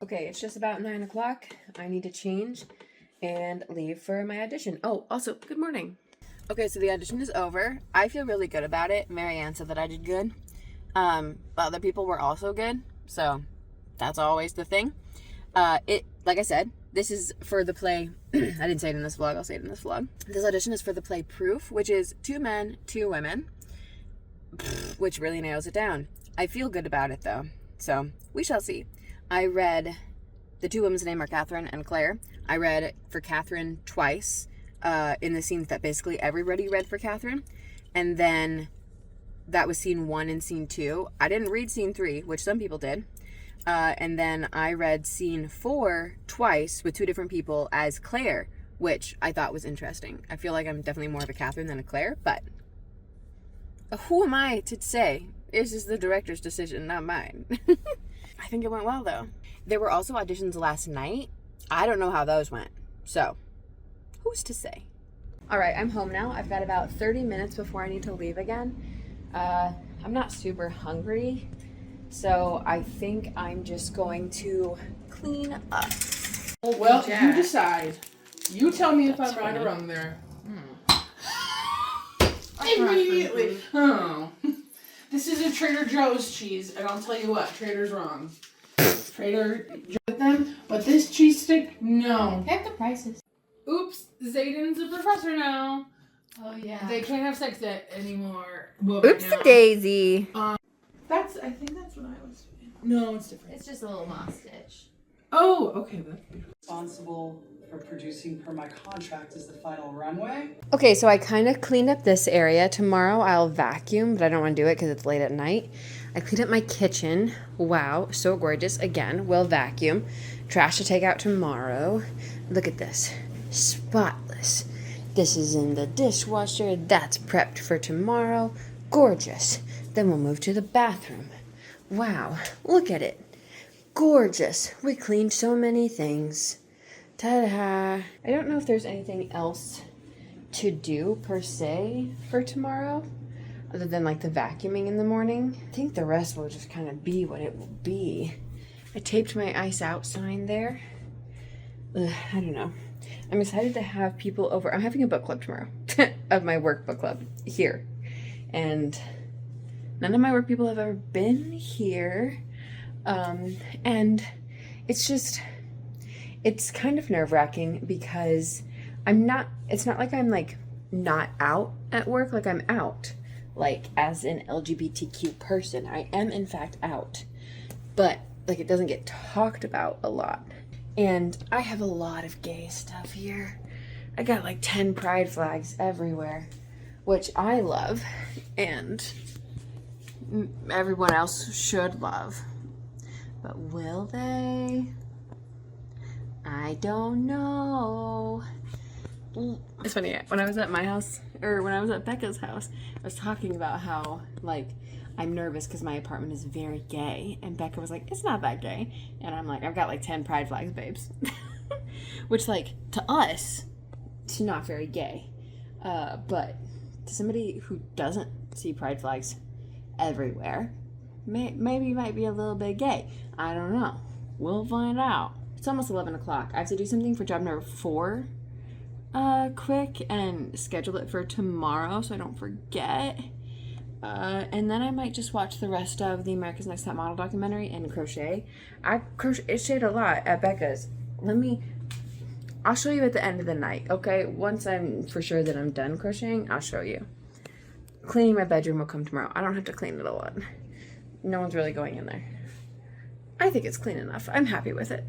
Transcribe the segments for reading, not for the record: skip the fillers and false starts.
Okay, it's just about 9 o'clock. I need to change and leave for my audition. Oh, also, good morning. Okay, so the audition is over. I feel really good about it. Marianne said that I did good. But other people were also good, so that's always the thing. Like I said, this is for the play. I didn't say it in this vlog, I'll say it in this vlog. This audition is for the play Proof, which is 2 men, 2 women, which really nails it down. I feel good about it though, so we shall see. I read, the 2 women's names are Catherine and Claire. I read for Catherine twice in the scenes that basically everybody read for Catherine. And then that was scene 1 and scene 2. I didn't read scene 3, which some people did. And then I read scene 4 twice with 2 different people as Claire, which I thought was interesting. I feel like I'm definitely more of a Catherine than a Claire, but who am I to say? This is the director's decision, not mine. I think it went well, though. There were also auditions last night. I don't know how those went. So, who's to say? All right, I'm home now. I've got about 30 minutes before I need to leave again. I'm not super hungry, so I think I'm just going to clean up. Well, you decide. You tell me if I'm right or wrong there. Immediately. Oh. This is a Trader Joe's cheese, and I'll tell you what, Trader's wrong. Trader Joe with them, but this cheese stick, no. Check the prices. Oops, Zayden's a professor now. Oh yeah. They can't have sex anymore. Oopsie daisy. I think that's what I was doing. No, it's different. It's just a little moss stitch. Oh, okay. That's beautiful. Responsible for producing per my contract is the final runway. Okay, so I kind of cleaned up this area. Tomorrow I'll vacuum, but I don't want to do it because it's late at night. I cleaned up my kitchen. Wow, so gorgeous. Again, we'll vacuum. Trash to take out tomorrow. Look at this. Spotless. This is in the dishwasher. That's prepped for tomorrow. Gorgeous. Then we'll move to the bathroom. Wow, look at it. Gorgeous. We cleaned so many things. Ta-da! I don't know if there's anything else to do per se for tomorrow, other than like the vacuuming in the morning. I think the rest will just kind of be what it will be. I taped my ice out sign there. I don't know. I'm excited to have people over. I'm having a book club tomorrow of my work book club here. And none of my work people have ever been here. And it's kind of nerve-wracking because it's not like I'm like not out at work, like I'm out, like as an LGBTQ person. I am in fact out, but like it doesn't get talked about a lot. And I have a lot of gay stuff here. I got like 10 pride flags everywhere, which I love and everyone else should love. But will they? I don't know. It's funny, when I was at my house, or when I was at Becca's house, I was talking about how, like, I'm nervous because my apartment is very gay. And Becca was like, it's not that gay. And I'm like, I've got like 10 pride flags, babes. Which, like, to us, it's not very gay. But to somebody who doesn't see pride flags everywhere, maybe might be a little bit gay. I don't know. We'll find out. It's almost 11 o'clock. I have to do something for job number 4 quick and schedule it for tomorrow so I don't forget. And then I might just watch the rest of the America's Next Top Model documentary and crochet. I crocheted a lot at Becca's. I'll show you at the end of the night, okay? Once I'm for sure that I'm done crocheting, I'll show you. Cleaning my bedroom will come tomorrow. I don't have to clean it a lot. No one's really going in there. I think it's clean enough. I'm happy with it.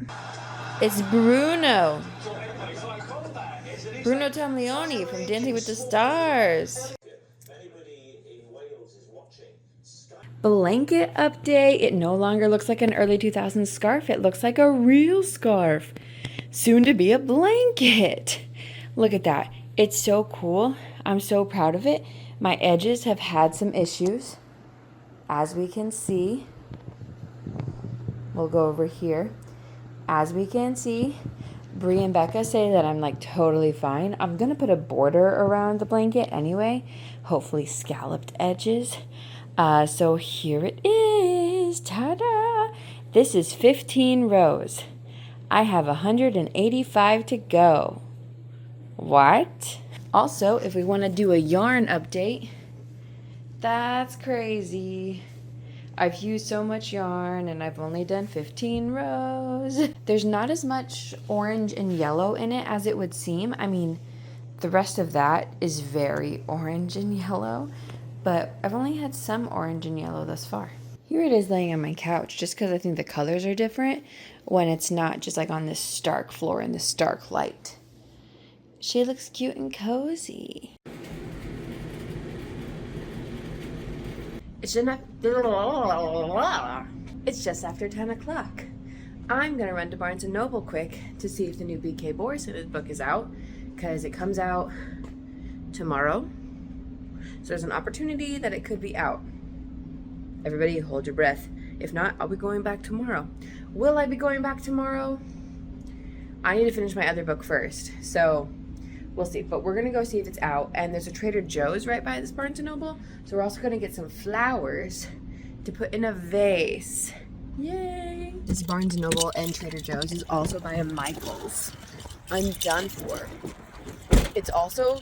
It's Bruno. Bruno Tamlioni from Dancing with the Stars. Blanket update. It no longer looks like an early 2000s scarf. It looks like a real scarf. Soon to be a blanket. Look at that. It's so cool. I'm so proud of it. My edges have had some issues, as we can see. We'll go over here. As we can see, Bri and Becca say that I'm like totally fine. I'm gonna put a border around the blanket anyway, hopefully scalloped edges. So here it is, ta-da! This is 15 rows. I have 185 to go. What? Also, if we want to do a yarn update, that's crazy. I've used so much yarn and I've only done 15 rows. There's not as much orange and yellow in it as it would seem. I mean, the rest of that is very orange and yellow, but I've only had some orange and yellow thus far. Here it is laying on my couch just because I think the colors are different when it's not just like on this stark floor in this stark light. She looks cute and cozy. It's just after 10 o'clock. I'm gonna run to Barnes & Noble quick to see if the new B.K. Boris's book is out, because it comes out tomorrow. So there's an opportunity that it could be out. Everybody hold your breath. If not, I'll be going back tomorrow. Will I be going back tomorrow? I need to finish my other book first, so we'll see. But we're gonna go see if it's out. And there's a Trader Joe's right by this Barnes & Noble, so we're also gonna get some flowers to put in a vase. Yay! This Barnes & Noble and Trader Joe's is also by a Michael's. I'm done for. It's also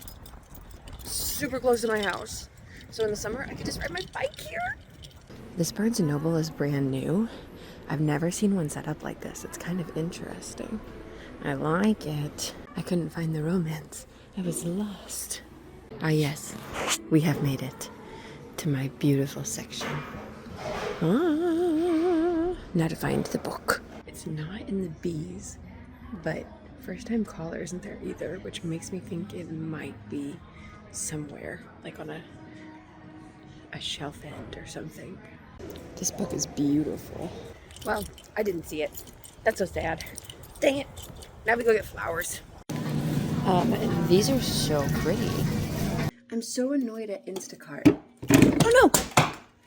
super close to my house, so in the summer I could just ride my bike here. This Barnes & Noble is brand new. I've never seen one set up like this. It's kind of interesting. I like it. I couldn't find the romance. I was lost. Ah yes, we have made it to my beautiful section. Now to find the book. It's not in the B's, but first time caller isn't there either, which makes me think it might be somewhere, like on a shelf end or something. This book is beautiful. Well, I didn't see it. That's so sad. Dang it. Now we go get flowers. These are so pretty. I'm so annoyed at Instacart. Oh no!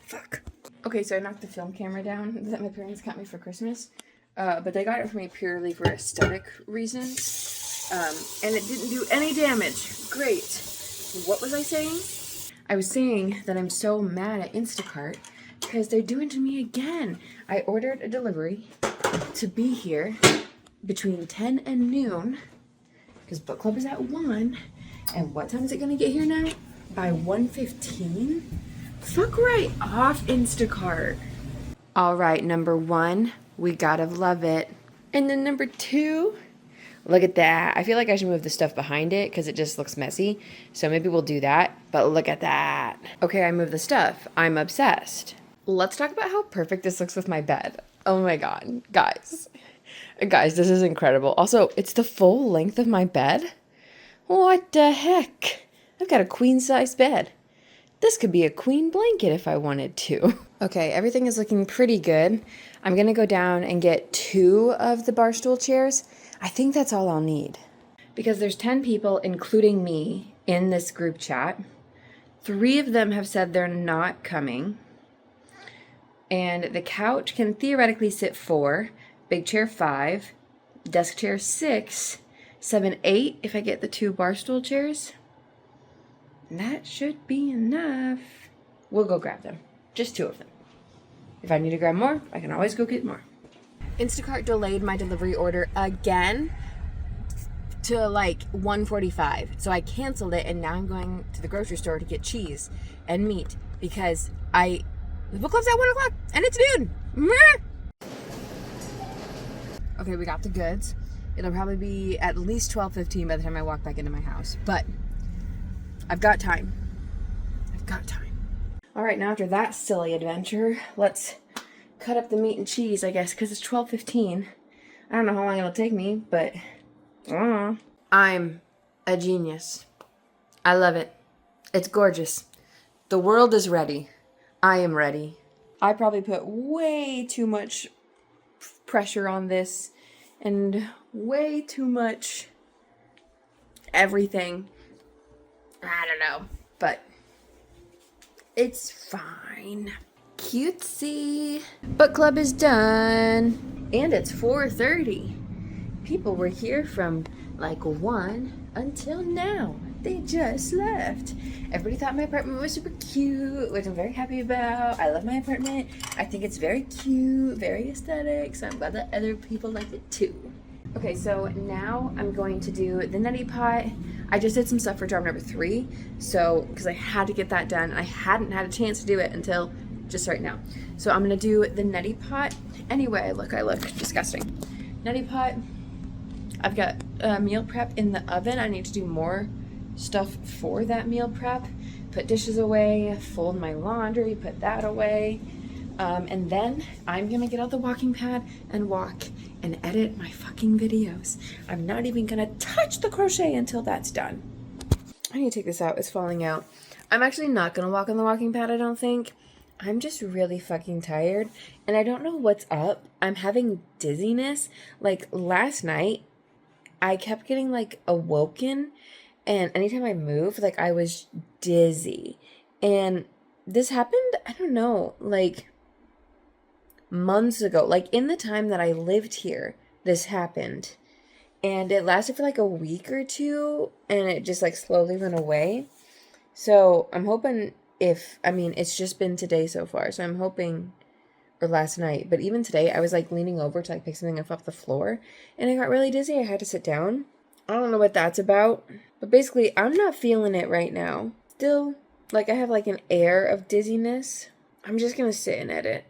Fuck. Okay, so I knocked the film camera down that my parents got me for Christmas. But they got it for me purely for aesthetic reasons. And it didn't do any damage. Great. What was I saying? I was saying that I'm so mad at Instacart because they're doing to me again. I ordered a delivery to be here between 10 and noon because book club is at 1. And what time is it going to get here now? By 1:15? Fuck right off, Instacart. All right, number 1, we gotta love it. And then number 2, look at that. I feel like I should move the stuff behind it because it just looks messy. So maybe we'll do that, but look at that. Okay, I moved the stuff. I'm obsessed. Let's talk about how perfect this looks with my bed. Oh my God, guys. Guys, this is incredible. Also, it's the full length of my bed. What the heck? I've got a queen size bed. This could be a queen blanket if I wanted to. Okay, everything is looking pretty good. I'm gonna go down and get 2 of the bar stool chairs. I think that's all I'll need. Because there's 10 people, including me, in this group chat. 3 of them have said they're not coming. And the couch can theoretically sit 4, big chair 5, desk chair 6, 7, 8 if I get the 2 bar stool chairs. That should be enough. We'll go grab them. Just 2 of them. If I need to grab more, I can always go get more. Instacart delayed my delivery order again to like 1:45. So I canceled it and now I'm going to the grocery store to get cheese and meat because the book club's at 1 o'clock and it's noon. Okay, we got the goods. It'll probably be at least 12:15 by the time I walk back into my house, but I've got time. All right, now after that silly adventure, let's cut up the meat and cheese, I guess, because it's 12:15. I don't know how long it'll take me, but I'm a genius. I love it. It's gorgeous. The world is ready. I am ready. I probably put way too much pressure on this and way too much everything. I don't know, but it's fine. Cutesy. Book club is done. And it's 4:30. People were here from like 1 until now. They just left. Everybody thought my apartment was super cute, which I'm very happy about. I love my apartment. I think it's very cute, very aesthetic, so I'm glad that other people like it too. Okay, so now I'm going to do the neti pot. I just did some stuff for job number 3, so because I had to get that done. I hadn't had a chance to do it until just right now. So I'm gonna do the neti pot. Anyway, I look disgusting. Neti pot. I've got meal prep in the oven. I need to do more stuff for that meal prep. Put dishes away, fold my laundry, put that away. And then I'm gonna get out the walking pad and walk and edit my fucking videos. I'm not even gonna touch the crochet until that's done. I need to take this out, it's falling out. I'm actually not gonna walk on the walking pad, I don't think. I'm just really fucking tired and I don't know what's up. I'm having dizziness. Like last night, I kept getting like awoken and anytime I moved, like I was dizzy. And this happened, I don't know, like months ago, like in the time that I lived here, this happened. And it lasted for like a week or two and it just like slowly went away. So I'm hoping it's just been today so far. So I'm hoping, or last night, but even today I was like leaning over to like pick something up off the floor and I got really dizzy. I had to sit down. I don't know what that's about, but basically I'm not feeling it right now. Still, like I have like an air of dizziness. I'm just gonna sit and edit.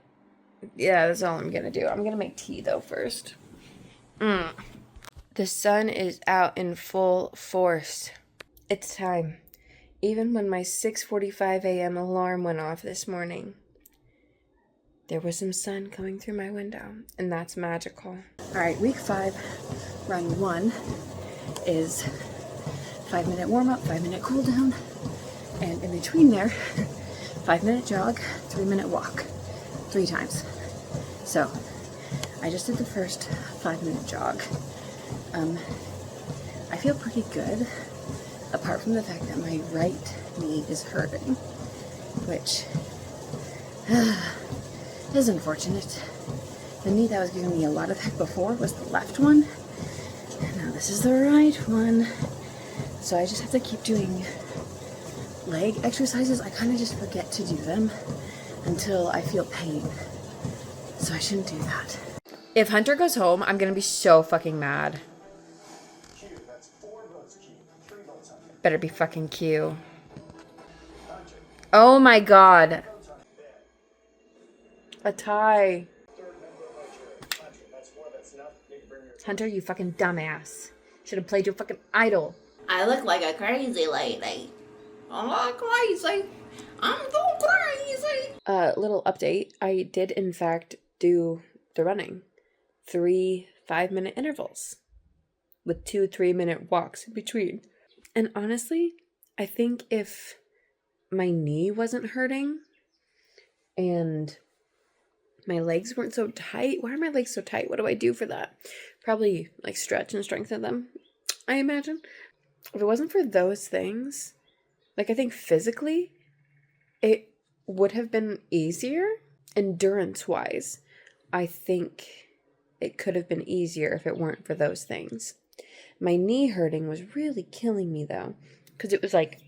Yeah, that's all I'm gonna do. I'm gonna make tea though first. The sun is out in full force. It's time. Even when my 6:45 a.m. alarm went off this morning, there was some sun coming through my window, and that's magical. All right, week 5, run 1 is 5-minute warm-up, 5-minute cool down, and in between there, 5-minute jog, 3-minute walk, 3 times. So I just did the first 5-minute jog. I feel pretty good, apart from the fact that my right knee is hurting, which is unfortunate. The knee that was giving me a lot of heck before was the left one, and now this is the right one. So I just have to keep doing leg exercises. I kind of just forget to do them until I feel pain. So I shouldn't do that. If Hunter goes home, I'm gonna be so fucking mad. Better be fucking Q. Oh my god. A tie. Hunter, you fucking dumbass. Should have played your fucking idol. I look like a crazy lady. I'm not crazy. I'm so crazy. Little update. I did in fact do the running. 3 5-minute intervals with 2 3-minute walks in between. And honestly, I think if my knee wasn't hurting and my legs weren't so tight. Why are my legs so tight? What do I do for that? Probably like stretch and strengthen them, I imagine. If it wasn't for those things, like I think physically, it would have been easier. Endurance-wise, I think it could have been easier if it weren't for those things. My knee hurting was really killing me though, because it was like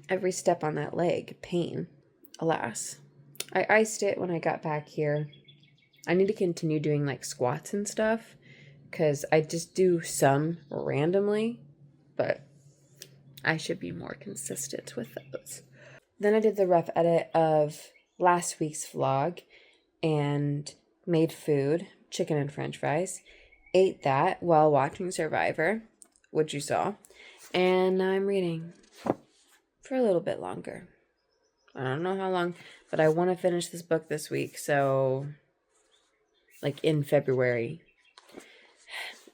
every step on that leg, pain, alas. I iced it when I got back here. I need to continue doing like squats and stuff, because I just do some randomly, but I should be more consistent with those. Then I did the rough edit of last week's vlog and made food, chicken and french fries. Ate that while watching Survivor, which you saw. And now I'm reading for a little bit longer. I don't know how long, but I want to finish this book this week. So, like in February.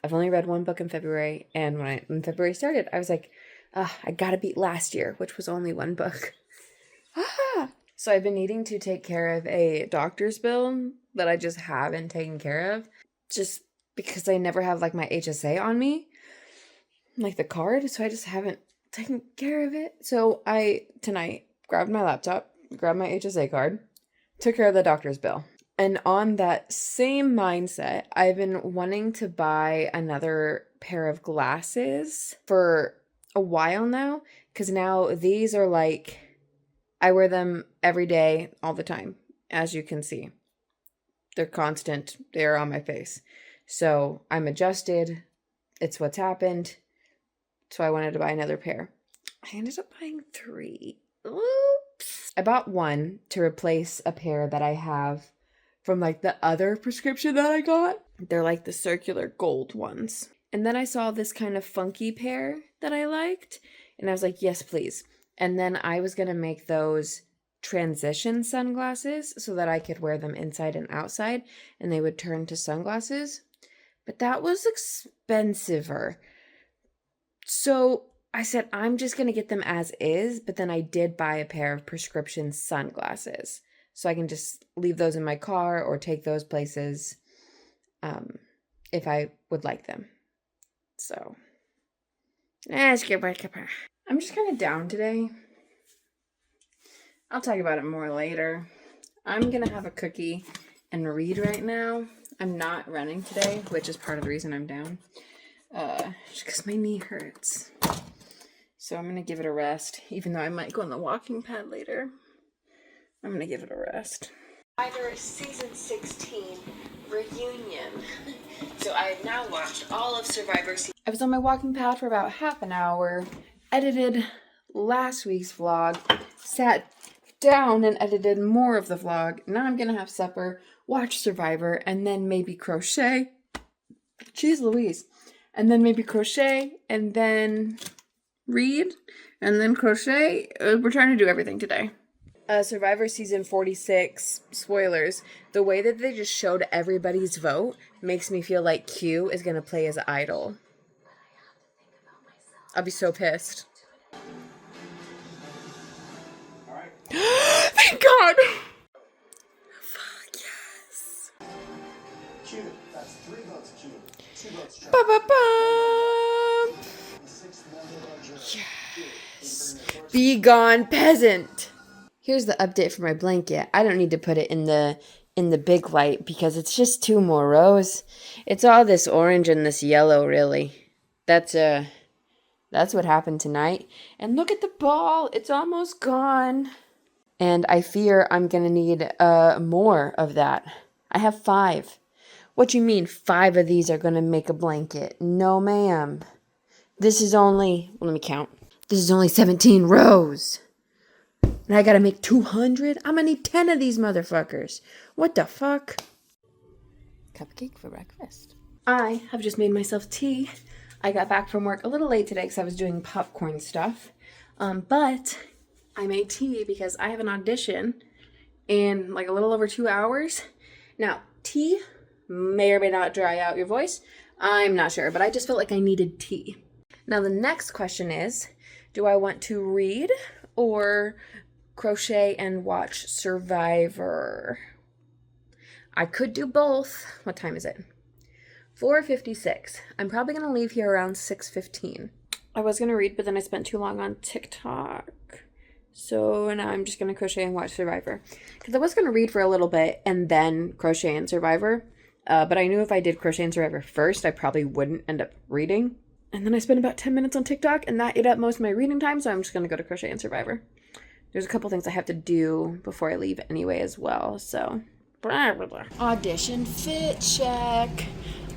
I've only read one book in February. And when February started, I was like, I gotta beat last year, which was only one book. So I've been needing to take care of a doctor's bill that I just haven't taken care of. Just because I never have like my HSA on me, like the card, so I just haven't taken care of it. So I tonight grabbed my laptop, grabbed my HSA card, took care of the doctor's bill. And on that same mindset, I've been wanting to buy another pair of glasses for a while now, because now these are like, I wear them every day, all the time, as you can see. They're constant. They're on my face. So I'm adjusted. It's what's happened. So I wanted to buy another pair. I ended up buying 3. Oops. I bought one to replace a pair that I have from like the other prescription that I got. They're like the circular gold ones. And then I saw this kind of funky pair that I liked. And I was like, yes, please. And then I was going to make those transition sunglasses so that I could wear them inside and outside and they would turn to sunglasses. But that was expensiver. So I said, I'm just going to get them as is. But then I did buy a pair of prescription sunglasses. So I can just leave those in my car or take those places if I would like them. So, I'm just kind of down today. I'll talk about it more later. I'm going to have a cookie and read right now. I'm not running today, which is part of the reason I'm down. Just because my knee hurts. So I'm going to give it a rest, even though I might go on the walking pad later. I'm going to give it a rest. Survivor Season 16 Reunion. So I have now watched all of Survivor Season. I was on my walking pad for about half an hour, edited last week's vlog, sat down and edited more of the vlog. Now I'm gonna have supper, watch Survivor, and then maybe crochet. Jeez Louise. And then maybe crochet, and then read, and then crochet. We're trying to do everything today. Survivor Season 46, spoilers, the way that they just showed everybody's vote makes me feel like Q is gonna play as Idol. I'll be so pissed. Thank God! Fuck yes. Q, that's 3 votes Q. 2 votes Trump. Ba-ba-bum. The 6th member of jury. Yes. Be gone, peasant. Here's the update for my blanket. I don't need to put it in the big light because it's just 2 more rows. It's all this orange and this yellow, really. That's what happened tonight. And look at the ball. It's almost gone. And I fear I'm going to need more of that. I have 5. What you mean 5 of these are going to make a blanket? No, ma'am. This is only, well, let me count. This is only 17 rows. And I got to make 200? I'm going to need 10 of these motherfuckers. What the fuck? Cupcake for breakfast. I have just made myself tea. I got back from work a little late today because I was doing popcorn stuff. But I made tea because I have an audition in like a little over 2 hours. Now, tea may or may not dry out your voice. I'm not sure, but I just felt like I needed tea. Now, the next question is, do I want to read or crochet and watch Survivor? I could do both. What time is it? 4:56. I'm probably going to leave here around 6:15. I was going to read, but then I spent too long on TikTok. So now I'm just going to crochet and watch Survivor. Because I was going to read for a little bit and then crochet and Survivor. But I knew if I did crochet and Survivor first, I probably wouldn't end up reading. And then I spent about 10 minutes on TikTok, and that ate up most of my reading time, so I'm just going to go to crochet and Survivor. There's a couple things I have to do before I leave anyway as well, so. Blah, blah, blah. Audition fit check.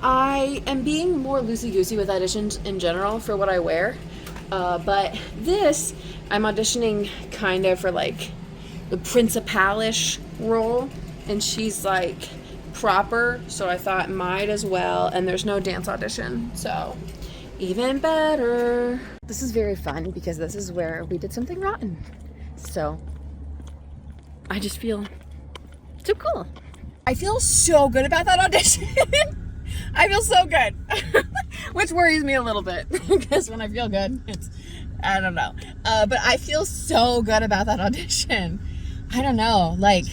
I am being more loosey-goosey with auditions in general for what I wear. But this, I'm auditioning kind of for like the principal-ish role, and she's like proper, so I thought might as well, and there's no dance audition, so even better. This is very fun because this is where we did something rotten. So I just feel so cool. I feel so good about that audition. I feel so good. Which worries me a little bit because when I feel good, it's, I don't know. But I feel so good about that audition. I don't know, like,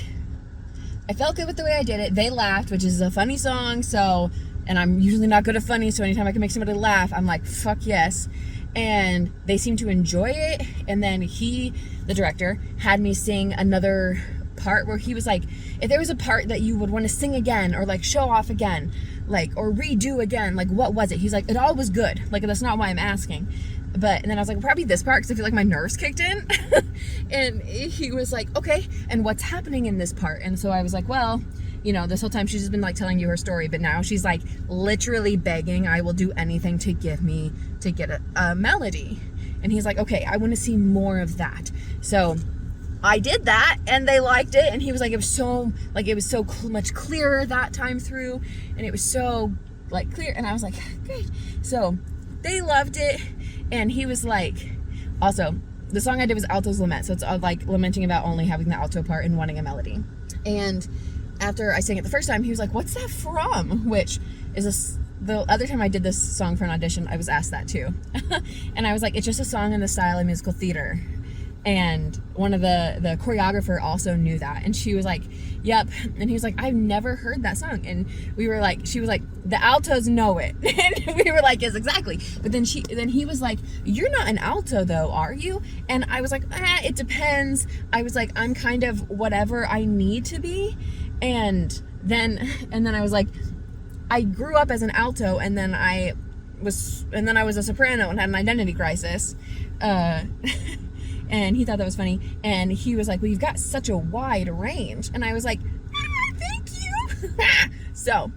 I felt good with the way I did it. They laughed, which is a funny song, so, and I'm usually not good at funny, so anytime I can make somebody laugh, I'm like, fuck yes. And they seemed to enjoy it. And then he, the director, had me sing another part where he was like, if there was a part that you would want to sing again or like show off again, like, or redo again, like, what was it? He's like, it all was good. Like, that's not why I'm asking. But, and then I was like, probably this part, because I feel like my nerves kicked in. And he was like, okay, and what's happening in this part? And so I was like, well, you know, this whole time she's just been like telling you her story, but now she's like literally begging, I will do anything to get a melody. And he's like, okay, I want to see more of that. So I did that, and they liked it, and he was like, it was so much clearer that time through, and it was so like clear, and I was like, great. So they loved it, and he was like, also, the song I did was Alto's Lament, so it's like lamenting about only having the alto part and wanting a melody. And after I sang it the first time, he was like, what's that from? Which is the other time I did this song for an audition, I was asked that too. And I was like, it's just a song in the style of musical theater. And one of the choreographer also knew that, and she was like, yep. And he was like, I've never heard that song. And we were like, she was like, the altos know it. And we were like, yes, exactly. But then he was like, you're not an alto though, are you? And I was like, it depends. I was like, I'm kind of whatever I need to be. And then I was like, I grew up as an alto, and then I was a soprano and had an identity crisis. And he thought that was funny. And he was like, well, you've got such a wide range. And I was like, thank you. So,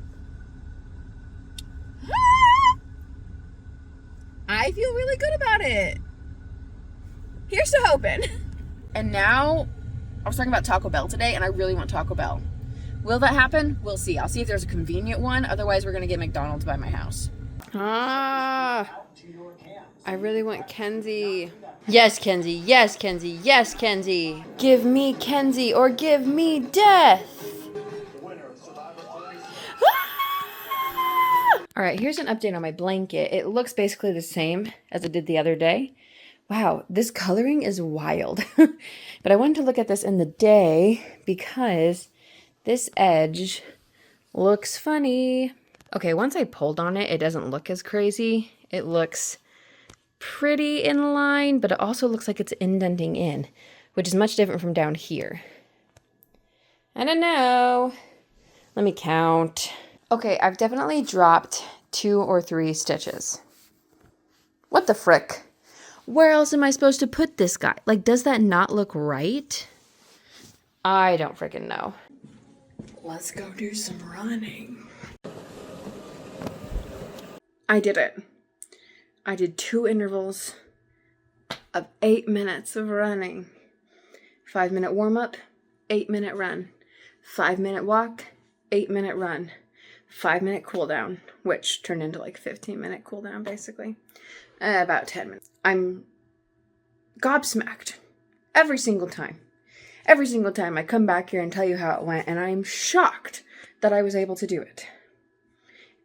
I feel really good about it. Here's to hoping. And now, I was talking about Taco Bell today, and I really want Taco Bell. Will that happen? We'll see. I'll see if there's a convenient one. Otherwise, we're going to get McDonald's by my house. I really want Kenzie. Yes, Kenzie. Yes, Kenzie. Yes, Kenzie. Give me Kenzie or give me death. All right, here's an update on my blanket. It looks basically the same as it did the other day. Wow, this coloring is wild. But I wanted to look at this in the day because this edge looks funny. Okay, once I pulled on it, it doesn't look as crazy. It looks pretty in line, but it also looks like it's indenting in, which is much different from down here. I don't know. Let me count. Okay, I've definitely dropped 2 or 3 stitches. What the frick? Where else am I supposed to put this guy? Like, does that not look right? I don't freaking know. Let's go do some running. I did it. I did 2 intervals of 8 minutes of running. 5-minute warm-up, 8-minute run. 5-minute walk, 8-minute run. 5-minute cool down, which turned into like 15-minute cool down basically. About 10 minutes. I'm gobsmacked every single time. Every single time I come back here and tell you how it went, and I'm shocked that I was able to do it.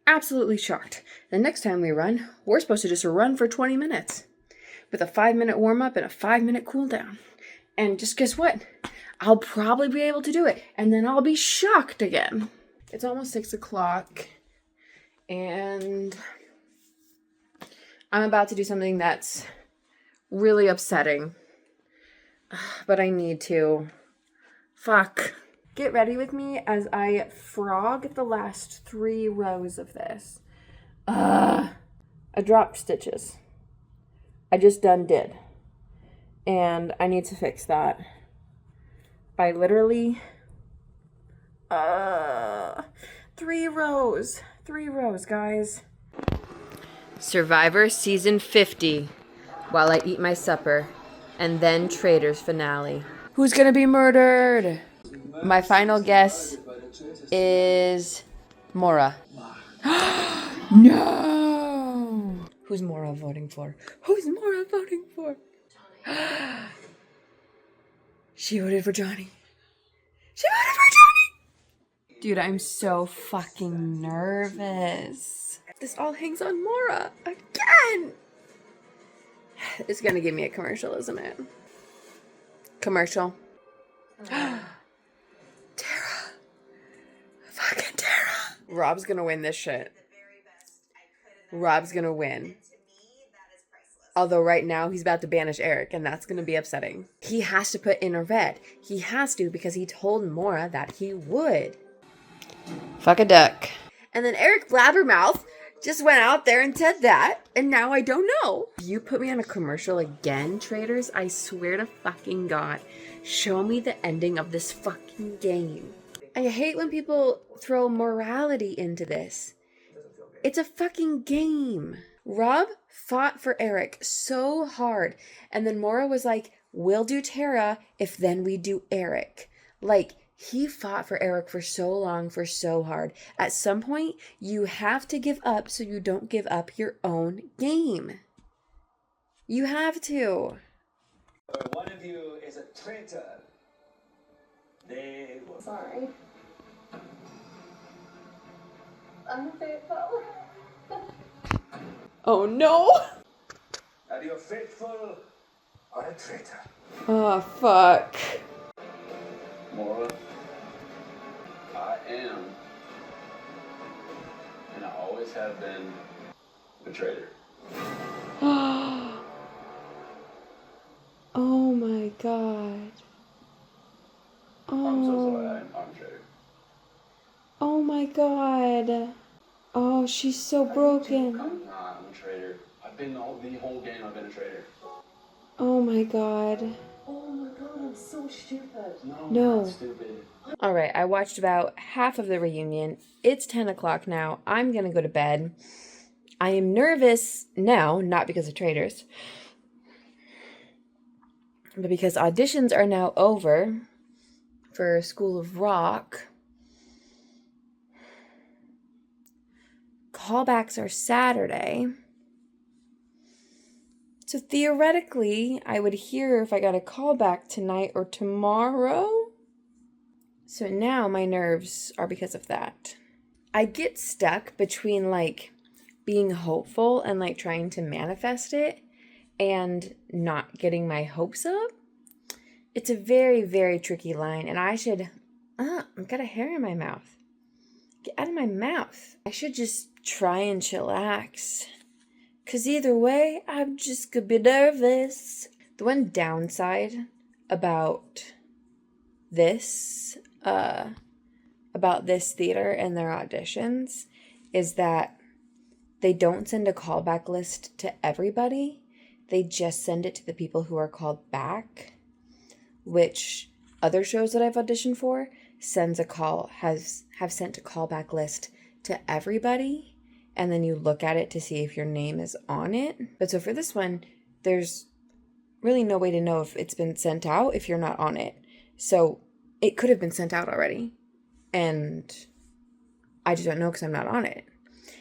Absolutely shocked. The next time we run, we're supposed to just run for 20 minutes with a 5-minute warm-up and a 5-minute cool down. And just guess what? I'll probably be able to do it, and then I'll be shocked again. It's almost 6 o'clock, and I'm about to do something that's really upsetting, but I need to. Fuck. Get ready with me as I frog the last 3 rows of this. I dropped stitches. I just did. And I need to fix that by literally 3 rows. 3 rows, guys. Survivor Season 50. While I eat my supper. And then Traitors finale. Who's gonna be murdered? My final guess is Mora. No! Who's Mora voting for? Who's Mora voting for? She voted for Johnny. She voted for Johnny! Dude, I'm so fucking nervous. This all hangs on Mora again! It's gonna give me a commercial, isn't it? Commercial. Tara. Fucking Tara. Rob's gonna win this shit. Rob's gonna win. Although right now he's about to banish Eric, and that's gonna be upsetting. He has to put in a red. He has to because he told Mora that he would. Fuck a duck. And then Eric Blabbermouth just went out there and said that, and now I don't know. You put me on a commercial again, traitors? I swear to fucking God. Show me the ending of this fucking game. I hate when people throw morality into this. It's a fucking game. Rob fought for Eric so hard, and then Maura was like, we'll do Tara if then we do Eric. Like, he fought for Eric for so long, for so hard. At some point, you have to give up so you don't give up your own game. You have to. One of you is a traitor. They will. Sorry. Unfaithful. Oh no! Are you faithful or a traitor? Oh fuck. Maura, I am, and I always have been, a traitor. Oh my God. I'm so Oh. sorry, I'm a traitor. Oh my God. Oh, she's so broken. I'm not, I'm a traitor. I've been the whole game, I've been a traitor. Oh my God. Oh my god, I'm so stupid. No. I'm not stupid. All right, I watched about half of the reunion. It's 10 o'clock now. I'm going to go to bed. I am nervous now, not because of traitors, but because auditions are now over for School of Rock. Callbacks are Saturday. So theoretically, I would hear if I got a callback tonight or tomorrow. So now my nerves are because of that. I get stuck between like being hopeful and like trying to manifest it and not getting my hopes up. It's a very, very tricky line, and I should, I've got a hair in my mouth. Get out of my mouth. I should just try and chillax. Cause either way, I'm just gonna be nervous. The one downside about this theater and their auditions is that they don't send a callback list to everybody. They just send it to the people who are called back, which other shows that I've auditioned for have sent a callback list to everybody, and then you look at it to see if your name is on it. But so for this one, there's really no way to know if it's been sent out if you're not on it. So it could have been sent out already, and I just don't know because I'm not on it.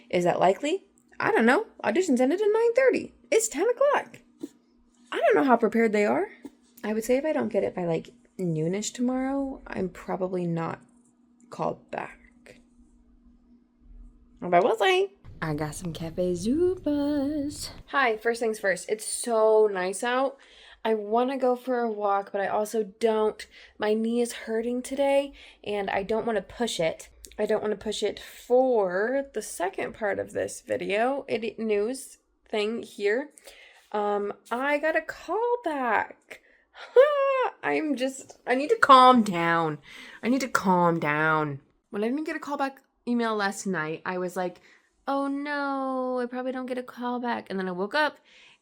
Is that likely? I don't know. Auditions ended at 9:30. It's 10 o'clock. I don't know how prepared they are. I would say if I don't get it by like noonish tomorrow, I'm probably not called back. But we'll see. I got some Cafe Zupas. Hi, first things first. It's so nice out. I want to go for a walk, but I also don't. My knee is hurting today, and I don't want to push it. I don't want to push it for the second part of this video. News thing here. I got a call back. I need to calm down. When I didn't get a callback email last night, I was like, oh no, I probably don't get a callback. And then I woke up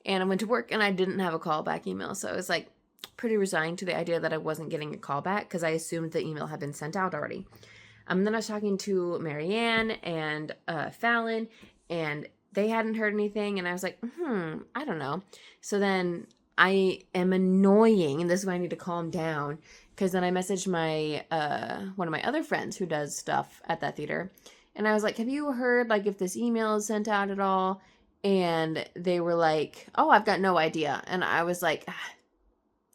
and I went to work and I didn't have a callback email. So I was like pretty resigned to the idea that I wasn't getting a callback because I assumed the email had been sent out already. Then I was talking to Marianne and Fallon, and they hadn't heard anything. And I was like, I don't know. So then I am annoying, and this is why I need to calm down, because then I messaged my one of my other friends who does stuff at that theater, and I was like, have you heard like if this email is sent out at all? And they were like, oh, I've got no idea. And I was like,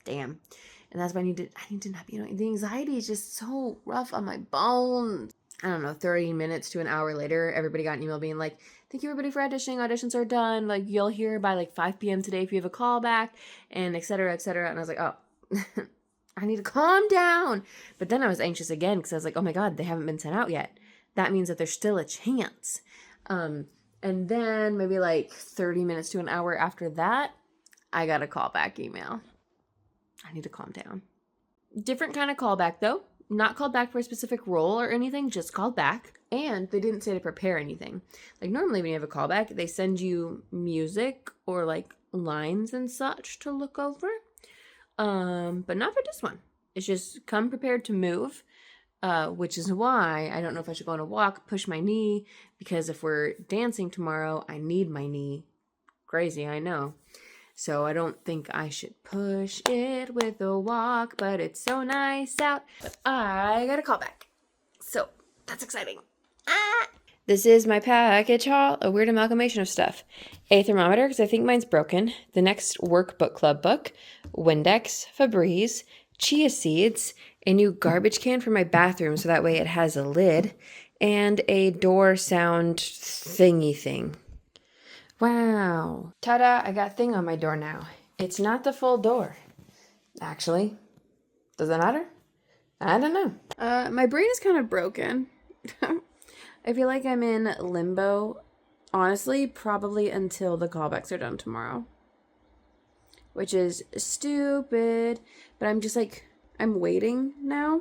damn. And that's why I need to not be annoying. The anxiety is just so rough on my bones. I don't know, 30 minutes to an hour later, everybody got an email being like, thank you everybody for auditioning. Auditions are done. Like, you'll hear by like 5 p.m. today if you have a callback, and et cetera, et cetera. And I was like, oh, I need to calm down. But then I was anxious again because I was like, oh my God, they haven't been sent out yet. That means that there's still a chance. And then maybe like 30 minutes to an hour after that, I got a callback email. I need to calm down. Different kind of callback though. not called back for a specific role or anything, just called back. And they didn't say to prepare anything. Like normally when you have a callback, they send you music or like lines and such to look over. But not for this one. It's just come prepared to move, which is why I don't know if I should go on a walk, push my knee, because if we're dancing tomorrow, I need my knee. Crazy, I know. So I don't think I should push it with a walk, but it's so nice out. But I got a call back. So that's exciting. This is my package haul, a weird amalgamation of stuff. A thermometer, because I think mine's broken. The next workbook club book. Windex, Febreze, chia seeds, a new garbage can for my bathroom so that way it has a lid, and a door sound thingy thing. Wow. Ta-da, I got a thing on my door now. It's not the full door. Actually, does that matter? I don't know. My brain is kind of broken. I feel like I'm in limbo, honestly, probably until the callbacks are done tomorrow. Which is stupid, but I'm just like, I'm waiting now,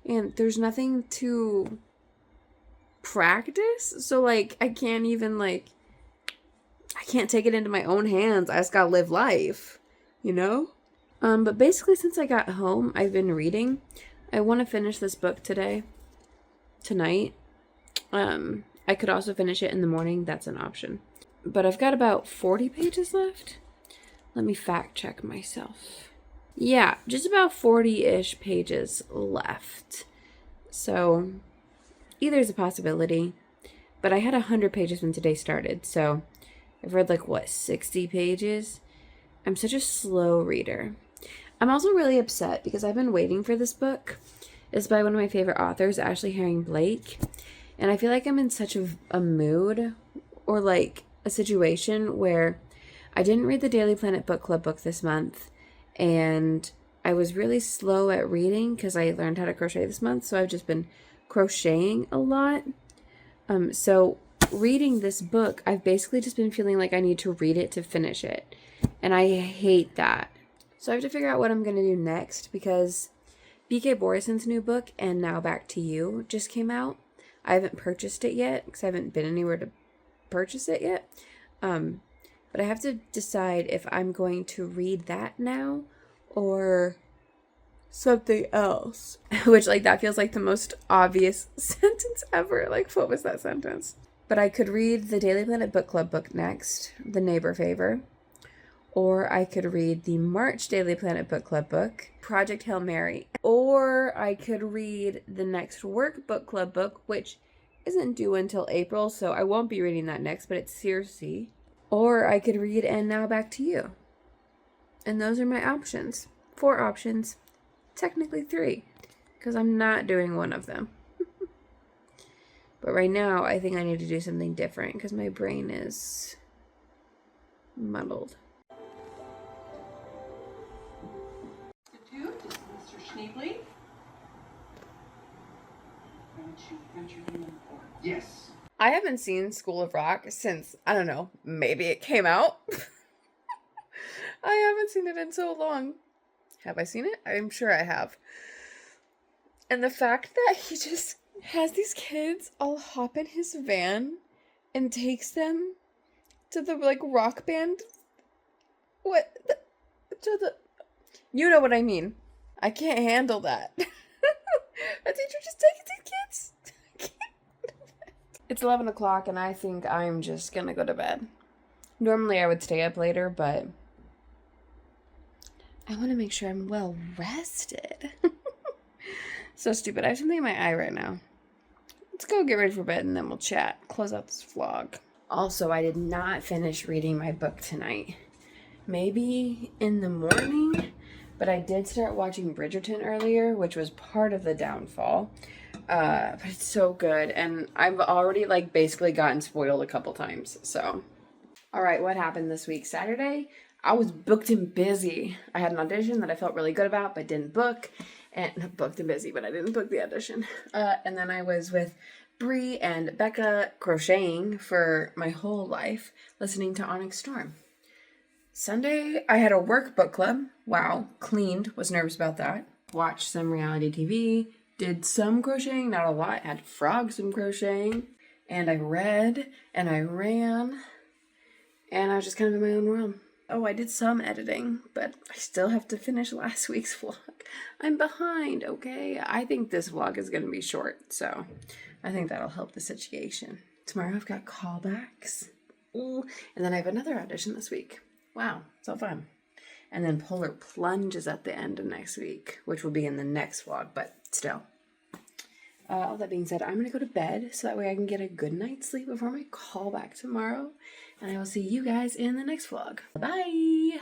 and there's nothing to practice, so like, I can't even like, I can't take it into my own hands. I just gotta live life, you know? But basically since I got home, I've been reading. I want to finish this book tonight. I could also finish it in the morning. That's an option. But I've got about 40 pages left. Let me fact check myself. Yeah, just about 40-ish pages left. So either is a possibility. But I had 100 pages when today started. So I've read like, what, 60 pages? I'm such a slow reader. I'm also really upset because I've been waiting for this book. It's by one of my favorite authors, Ashley Herring Blake. And I feel like I'm in such a mood or like a situation where I didn't read the Daily Planet Book Club book this month. And I was really slow at reading because I learned how to crochet this month. So I've just been crocheting a lot. So reading this book, I've basically just been feeling like I need to read it to finish it. And I hate that. So I have to figure out what I'm going to do next because B.K. Borison's new book, And Now Back to You, just came out. I haven't purchased it yet because I haven't been anywhere to purchase it yet. But I have to decide if I'm going to read that now or something else. Which, like, that feels like the most obvious sentence ever. Like, what was that sentence? But I could read the Daily Planet Book Club book next, The Neighbor Favor. Or I could read the March Daily Planet Book Club book, Project Hail Mary. Or I could read the next Workbook Club book, which isn't due until April, so I won't be reading that next, but it's Circe. Or I could read And Now Back to You. And those are my options. 4 options. Technically 3, because I'm not doing one of them. But right now, I think I need to do something different, because my brain is muddled. Mr. Schneebly? Write your name on the board. Yes. I haven't seen School of Rock since, I don't know, maybe it came out. I haven't seen it in so long. Have I seen it? I'm sure I have. And the fact that he just has these kids all hop in his van and takes them to the, like, rock band. You know what I mean. I can't handle that. A teacher just taking these kids. I can't handle that. It's 11 o'clock and I think I'm just gonna go to bed. Normally I would stay up later, but I want to make sure I'm well rested. So stupid. I have something in my eye right now. Let's go get ready for bed and then we'll chat. Close out this vlog. Also, I did not finish reading my book tonight. Maybe in the morning, but I did start watching Bridgerton earlier, which was part of the downfall. But it's so good, and I've already, like, basically gotten spoiled a couple times, so. Alright, what happened this week? Saturday, I was booked and busy. I had an audition that I felt really good about, but didn't book. And booked and busy, but I didn't book the audition. And then I was with Bri and Becka crocheting for my whole life, listening to Onyx Storm. Sunday, I had a workbook club. Wow, cleaned. Was nervous about that. Watched some reality TV. did some crocheting, not a lot. I had to frog some crocheting. And I read and I ran. And I was just kind of in my own world. Oh, I did some editing, but I still have to finish last week's vlog. I'm behind, okay? I think this vlog is going to be short, so I think that'll help the situation. Tomorrow I've got callbacks. Ooh, and then I have another audition this week. Wow, so fun. And then Polar Plunge is at the end of next week, which will be in the next vlog, but still. All that being said, I'm going to go to bed so that way I can get a good night's sleep before my callback tomorrow. And I will see you guys in the next vlog. Bye!